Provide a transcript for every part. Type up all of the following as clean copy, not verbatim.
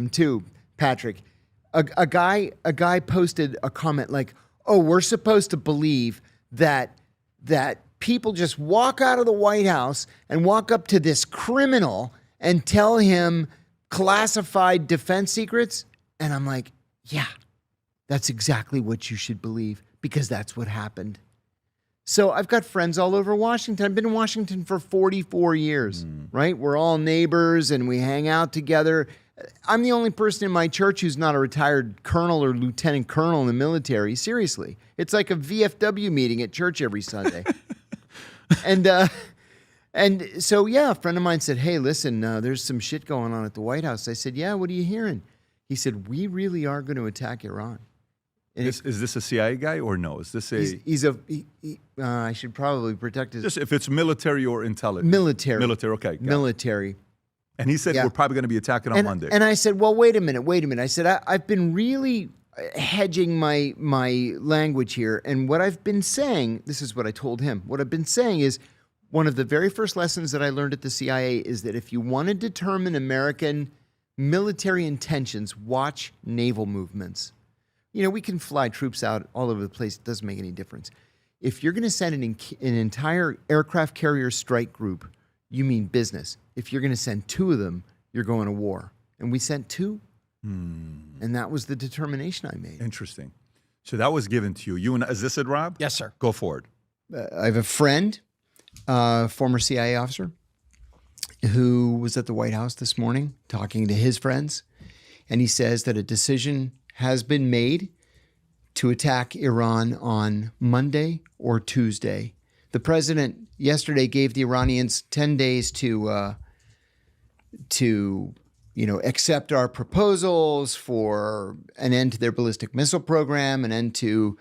too, Patrick. A guy posted a comment like, "Oh, we're supposed to believe that people just walk out of the White House and walk up to this criminal and tell him classified defense secrets." And I'm like, yeah, that's exactly what you should believe, because that's what happened. So I've got friends all over Washington. I've been in Washington for 44 years, right? We're all neighbors and we hang out together. I'm the only person in my church who's not a retired colonel or lieutenant colonel in the military. Seriously. It's like a VFW meeting at church every Sunday. And so, yeah, a friend of mine said, "Hey, listen, there's some shit going on at the White House." I said, "Yeah, what are you hearing?" He said, "We really are going to attack Iran." And is this a CIA guy or no? Is this a... I should probably protect his... Just if it's military or intelligence. Military. Military, okay. Military. And he said, we're probably going to be attacking on Monday. And I said, well, wait a minute. I said, I've been really hedging my language here. And what I've been saying, this is what I told him. What I've been saying is, one of the very first lessons that I learned at the CIA is that if you want to determine American military intentions, watch naval movements. You know, we can fly troops out all over the place. It doesn't make any difference. If you're going to send an entire aircraft carrier strike group, you mean business. If you're going to send 2 of them, you're going to war. And we sent 2. And that was the determination I made. Interesting. So that was given to you. Is this it, Rob? Yes, sir. Go for it. I have a friend, former CIA officer, who was at the White House this morning talking to his friends. And he says that a decision has been made to attack Iran on Monday or Tuesday. The president yesterday gave the Iranians 10 days to accept our proposals for an end to their ballistic missile program, an end to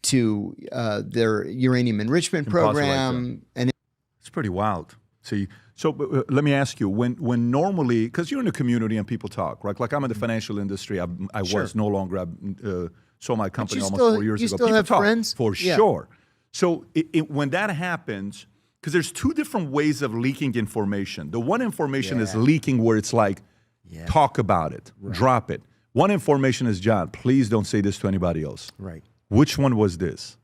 their uranium enrichment program. And it's pretty wild. So let me ask you, when normally, because you're in the community and people talk, right? Like I'm in the financial industry. I was no longer. I sold my company almost 4 years ago. You still people have talk, friends? for sure. So when that happens, because there's 2 different ways of leaking information. The one information is leaking where it's like, talk about it, drop it. One information is, John, please don't say this to anybody else. Right. Which one was this?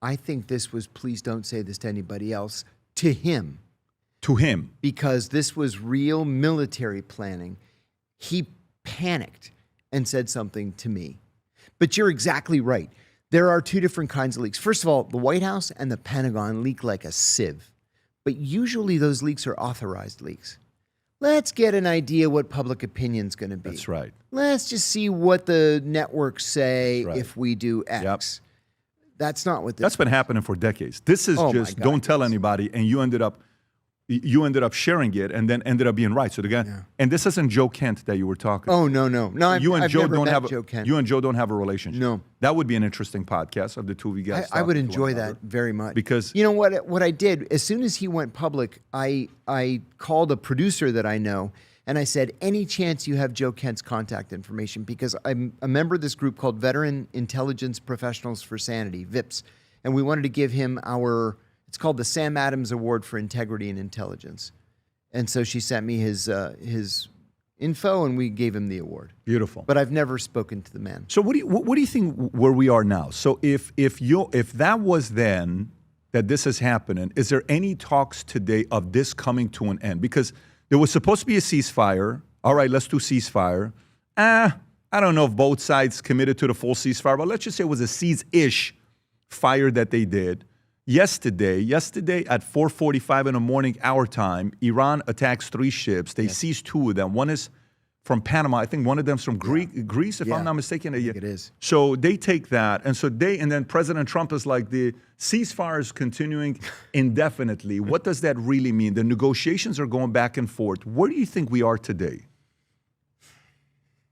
I think this was, please don't say this to anybody else, to him. To him. Because this was real military planning. He panicked and said something to me. But you're exactly right. There are 2 different kinds of leaks. First of all, the White House and the Pentagon leak like a sieve. But usually those leaks are authorized leaks. Let's get an idea what public opinion's going to be. That's right. Let's just see what the networks say if we do X. Yep. That's not what this That's been happening for decades. This is just don't tell anybody, and you ended up sharing it, and then ended up being right. So the guy, and this isn't Joe Kent that you were talking. Oh no, you and I've Joe never don't met have Joe Kent. You and Joe don't have a relationship. No, that would be an interesting podcast of the 2 of you guys. I would enjoy that very much, because you know what I did as soon as he went public, I called a producer that I know. And I said, any chance you have Joe Kent's contact information? Because I'm a member of this group called Veteran Intelligence Professionals for Sanity, VIPS. And we wanted to give him it's called the Sam Adams Award for Integrity and Intelligence. And so she sent me his info, and we gave him the award. Beautiful. But I've never spoken to the man. So what do you think where we are now? So if that was then that this is happening, is there any talks today of this coming to an end? Because there was supposed to be a ceasefire. All right, let's do ceasefire. I don't know if both sides committed to the full ceasefire, but let's just say it was a cease-ish fire that they did. Yesterday at 4:45 in the morning, our time, Iran attacks 3 ships. They seized 2 of them. One is from Panama. I think one of them's from Greece, if I'm not mistaken. I think it is. So they take that, and then President Trump is like, the ceasefire is continuing indefinitely. What does that really mean? The negotiations are going back and forth. Where do you think we are today?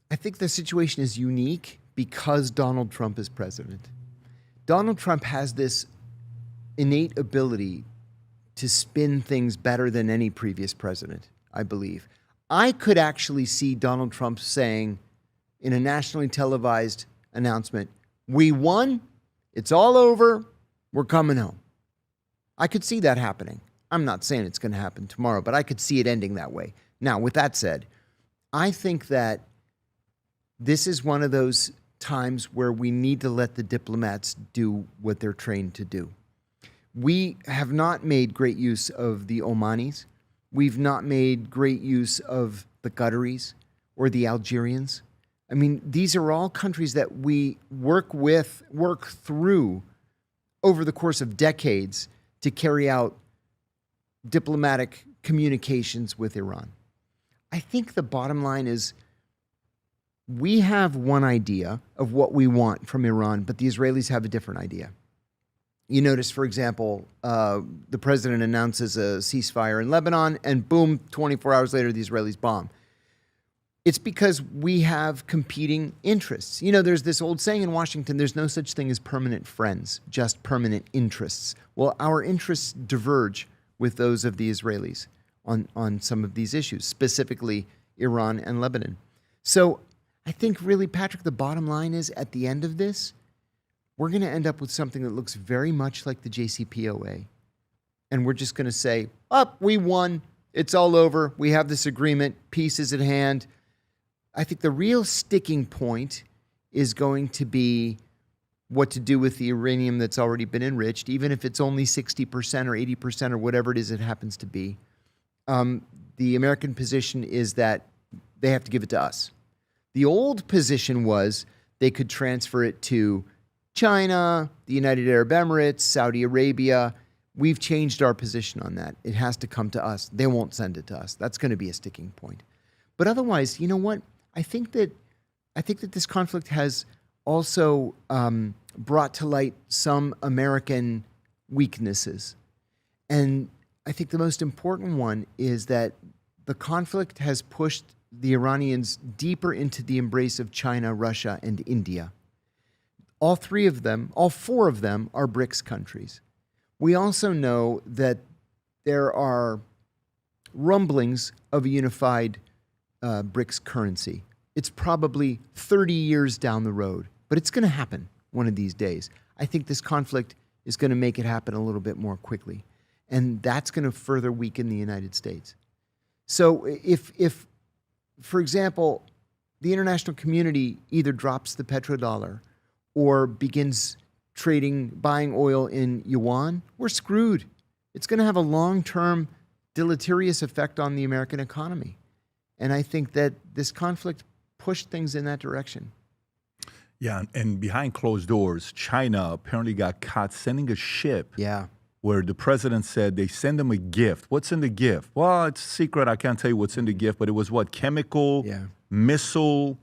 I think the situation is unique because Donald Trump is president. Donald Trump has this innate ability to spin things better than any previous president, I believe. I could actually see Donald Trump saying in a nationally televised announcement, we won, it's all over, we're coming home. I could see that happening. I'm not saying it's going to happen tomorrow, but I could see it ending that way. Now, with that said, I think that this is one of those times where we need to let the diplomats do what they're trained to do. We have not made great use of the Omanis. We've not made great use of the Qataris or the Algerians. I mean, these are all countries that we work through over the course of decades to carry out diplomatic communications with Iran. I think the bottom line is we have one idea of what we want from Iran, but the Israelis have a different idea. You notice, for example, the president announces a ceasefire in Lebanon, and boom, 24 hours later, the Israelis bomb. It's because we have competing interests. You know, there's this old saying in Washington, there's no such thing as permanent friends, just permanent interests. Well, our interests diverge with those of the Israelis on some of these issues, specifically Iran and Lebanon. So I think really, Patrick, the bottom line is at the end of this, we're going to end up with something that looks very much like the JCPOA. And we're just going to say, we won. It's all over. We have this agreement. Peace is at hand. I think the real sticking point is going to be what to do with the uranium that's already been enriched, even if it's only 60% or 80% or whatever it is it happens to be. The American position is that they have to give it to us. The old position was they could transfer it to China, the United Arab Emirates, Saudi Arabia. We've changed our position on that. It has to come to us. They won't send it to us. That's going to be a sticking point. But otherwise, you know what? I think that this conflict has also brought to light some American weaknesses. And I think the most important one is that the conflict has pushed the Iranians deeper into the embrace of China, Russia, and India. All four of them are BRICS countries. We also know that there are rumblings of a unified BRICS currency. It's probably 30 years down the road, but it's going to happen one of these days. I think this conflict is going to make it happen a little bit more quickly, and that's going to further weaken the United States. So if, for example, the international community either drops the petrodollar or begins buying oil in yuan, we're screwed. It's going to have a long-term deleterious effect on the American economy. And I think that this conflict pushed things in that direction. Yeah, and behind closed doors, China apparently got caught sending a ship. Yeah. Where the president said they send them a gift. What's in the gift? Well, it's secret. I can't tell you what's in the gift, but it was what? Chemical, missile,